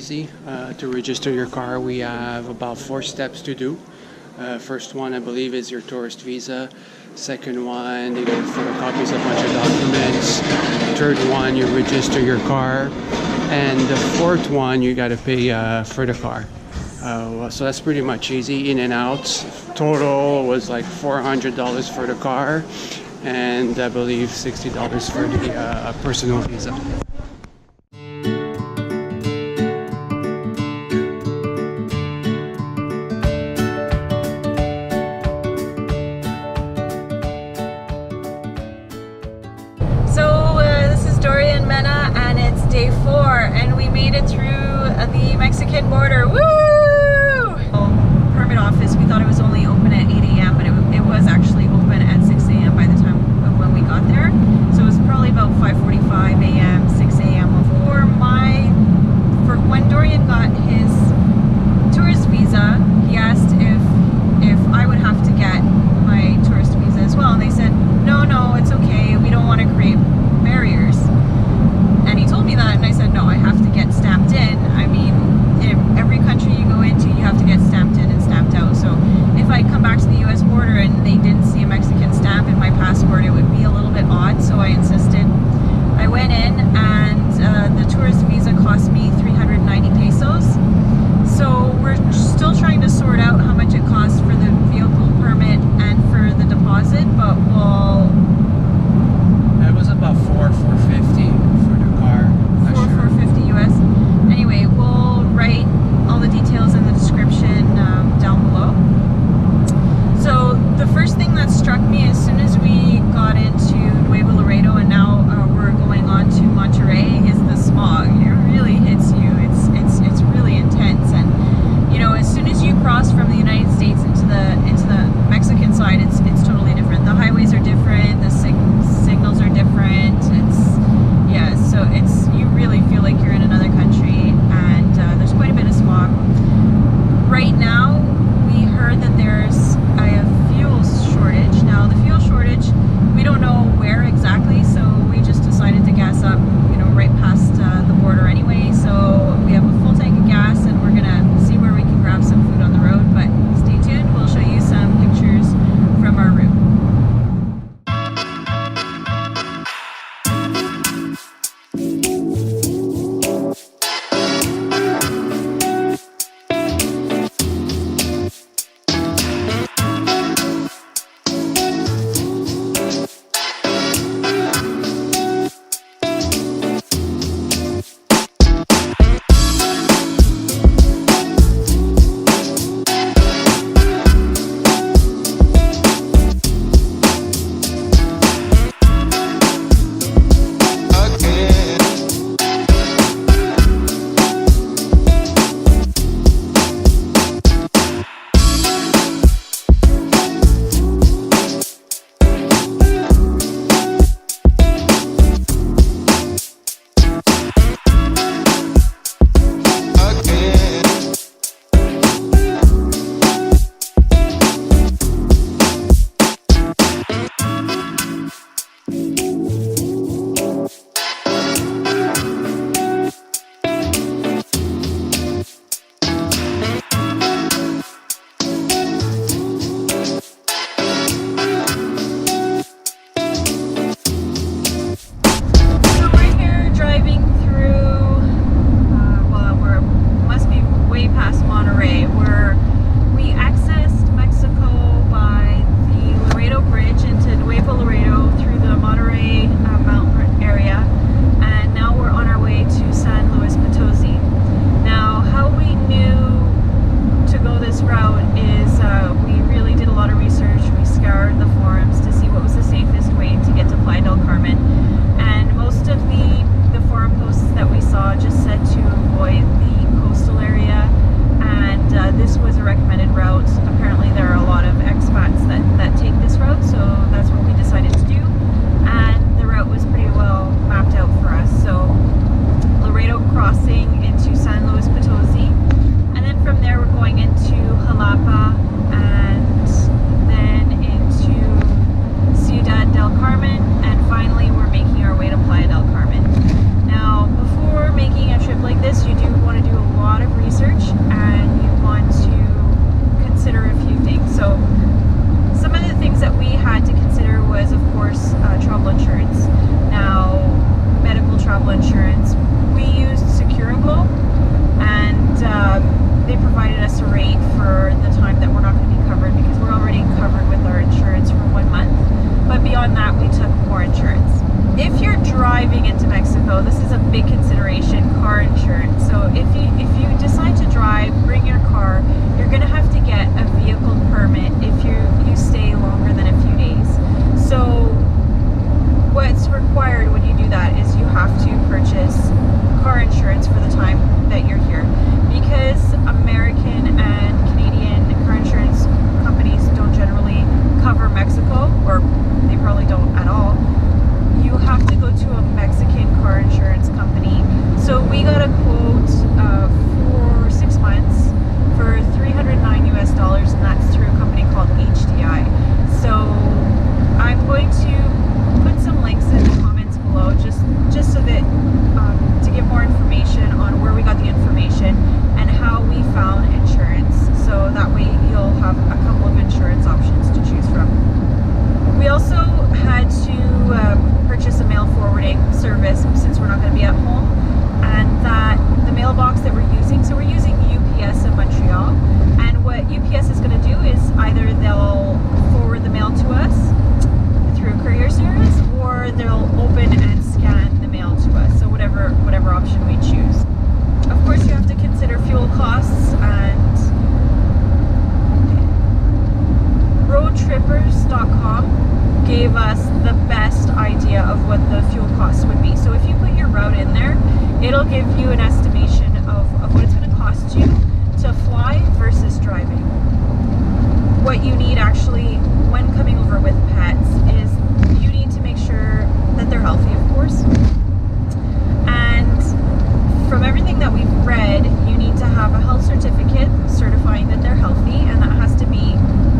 easy to register your car. We have about 4 steps to do. First one, I believe, is your tourist visa. Second one, you get photocopies of a bunch of documents. Third one, you register your car. And the fourth one, you got to pay for the car. So that's pretty much easy, in and out. Total was like $400 for the car, and I believe $60 for the personal visa. Day 4, and we made it through the Mexican border. Woo! Permit office, we thought it was only open at 8 a.m., but it was actually open at 6 a.m. by the time of when we got there. So it was probably about 5:45 a.m., 6 a.m. For when Dorian got his tourist visa, he asked if I would have to get my tourist visa as well, and they said, no, it's okay, we don't want to create barriers. And he told me that, and I said, no, I have to get stamped in. I mean, in every country you go into, you have to get stamped in and stamped out. So if I come back to the US border and they didn't see a Mexican stamp in my passport, it would be a little bit odd. So I insisted. I went in, if you're driving into Mexico, this is a big consideration, car insurance. So if you decide to drive, bring your car, you're gonna have to get a vehicle permit if you stay longer than a few days. So what's required when you do that is you have to purchase car insurance for the time that you're here. Because American and Canadian car insurance companies don't generally cover Mexico, or they probably don't at all, you have to go to a Mexican car insurance company. So we got a quote for 6 months for $309 US, and that's through a company called HDI. So I'm going to put some links in the comments below just so that to give more information on where we got the information and how we found insurance. So that way you'll have a couple of insurance options to choose from. We also had to purchase a mail forwarding service since we're not going to be at home, and that the mailbox that we're using, so we're using UPS in Montreal, and what UPS is going to do is either they'll forward the mail to us through a courier service, or they'll open and scan the mail to us, so whatever option we choose. Of course, you have to consider fuel costs, and roadtrippers.com gave us the best idea of what the fuel costs would be. So if you put your route in there, it'll give you an estimation of what it's going to cost you to fly versus driving. What you need actually when coming over with pets is you need to make sure that they're healthy, of course. And from everything that we've read, you need to have a health certificate certifying that they're healthy, and that has to be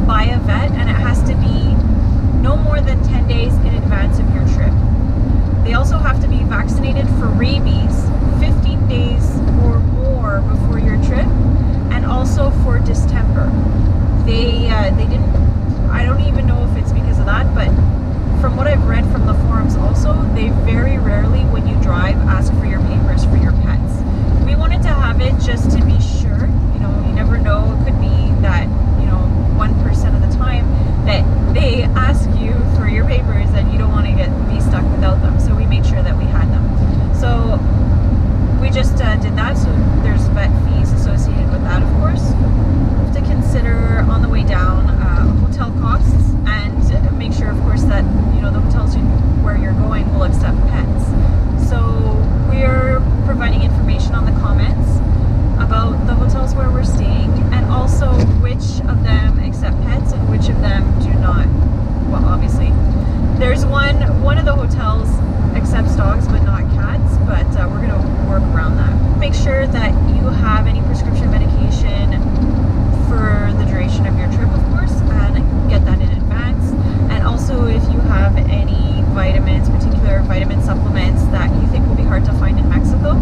by a vet, and it has to be no more than 10 days in advance of your trip. They also have to be vaccinated for rabies 15 days or more before your trip, and also for distemper. They didn't, I don't even know if it's because of that, but from what I've read from the forums also, they very rarely, when you drive, ask for your papers for your pets. We wanted to have it just to be sure. You know, you never know. It could be that, 1% of the time that they ask you for your papers and you don't want to be stuck without them. So we made sure that we had them. So we just did that. So there's vet fees associated with that, of course. You have to consider on the way down hotel costs, and make sure, of course, that the hotels where you're going will accept pets. So we're providing information on the comments about the hotels where we're staying, and also which of them accept pets and which of them do not. Well, obviously there's one of the hotels accepts dogs but not cats, but we're going to work around that. Make sure that you have any prescription medication for the duration of your trip, of course, and get that in advance. And also, if you have any vitamins, particular vitamin supplements that you think will be hard to find in Mexico,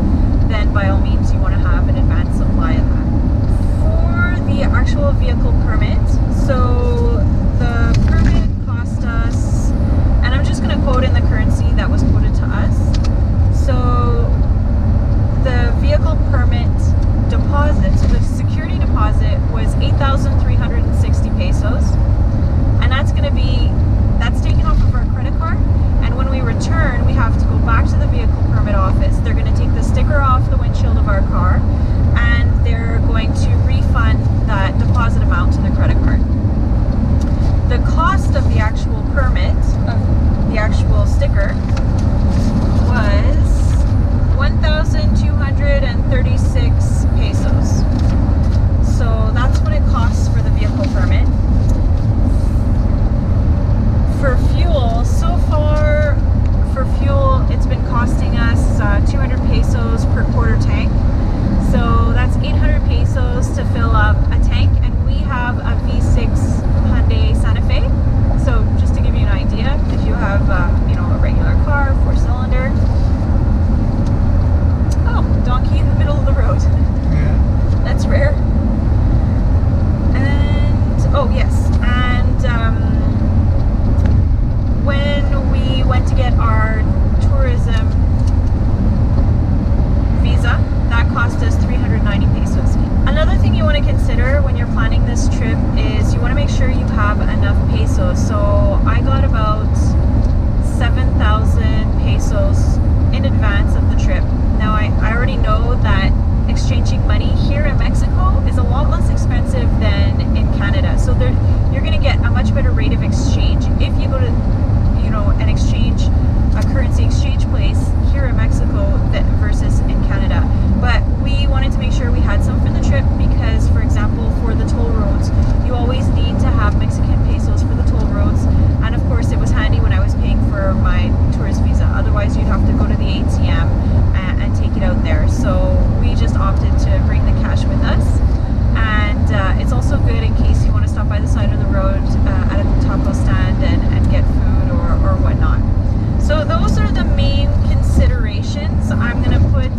then by all means you want to have an advanced supply of that. For the actual vehicle permit, so the permit cost us, and I'm just going to quote in the currency that was quoted to us. So the vehicle permit deposit, so the security deposit was 8,360 pesos, and that's taken off of our credit card, and when we return we have to go back to the vehicle permit office. They're going to take the sticker off the windshield of our car, and they're going to refund that deposit amount to the credit card. The cost of the actual permit, of the actual sticker, was 1,236 pesos. So that's what it costs for the vehicle permit. For fuel, so far, it's been costing us 200 pesos per quarter tank. So that's 800 pesos to fill up a tank, and we have a V6 Hyundai Santa Fe. So just to give you an idea, if you have a regular car, 4-cylinder. Oh, donkey in the middle of the road. Yeah. That's rare. And oh yes, and when we went to get our tourism visa, that cost us 390 pesos. Another thing you want to consider when you're planning this trip is you want to make sure you have enough pesos. So I got about 7,000 pesos in advance of the trip. Now I already know that exchanging money here in Mexico is a lot less expensive than in Canada. So you're going to get a much better rate of exchange if you go to, a currency exchange place here in Mexico versus in Canada. But we wanted to make sure we had some for the trip because, for example, for the toll roads, you always need to have Mexican pesos for the toll roads. And of course, it was handy when I was paying for my tourist visa. Otherwise, you'd have to go to the ATM and take it out there. So we just opted to bring the cash with us. And it's also good in case you want to stop by the side of the road at a taco stand and get food or whatnot. So those are the main considerations. I'm going to put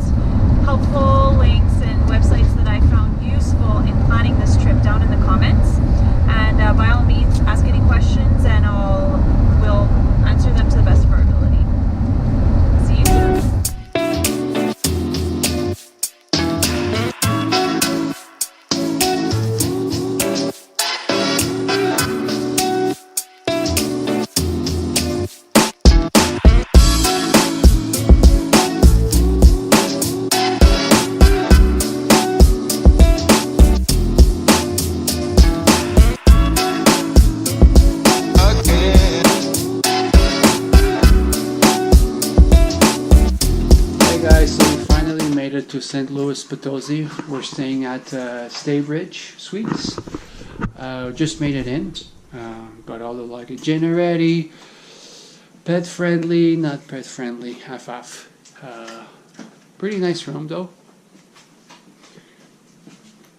helpful links and websites that I found useful in planning this trip down in the comments. And by all means, ask any questions and we'll answer them to the best of our ability. See you soon. To San Luis Potosi. We're staying at Staybridge Suites. Just made it in. Got all the luggage in already. Pet friendly, not pet friendly, half. Pretty nice room though.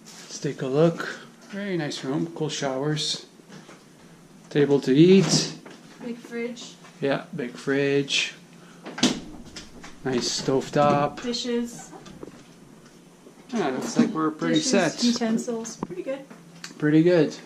Let's take a look. Very nice room. Cool showers. Table to eat. Big fridge. Yeah, big fridge. Nice stovetop. Dishes. Yeah, looks like we're pretty set. Utensils. Pretty good. Pretty good.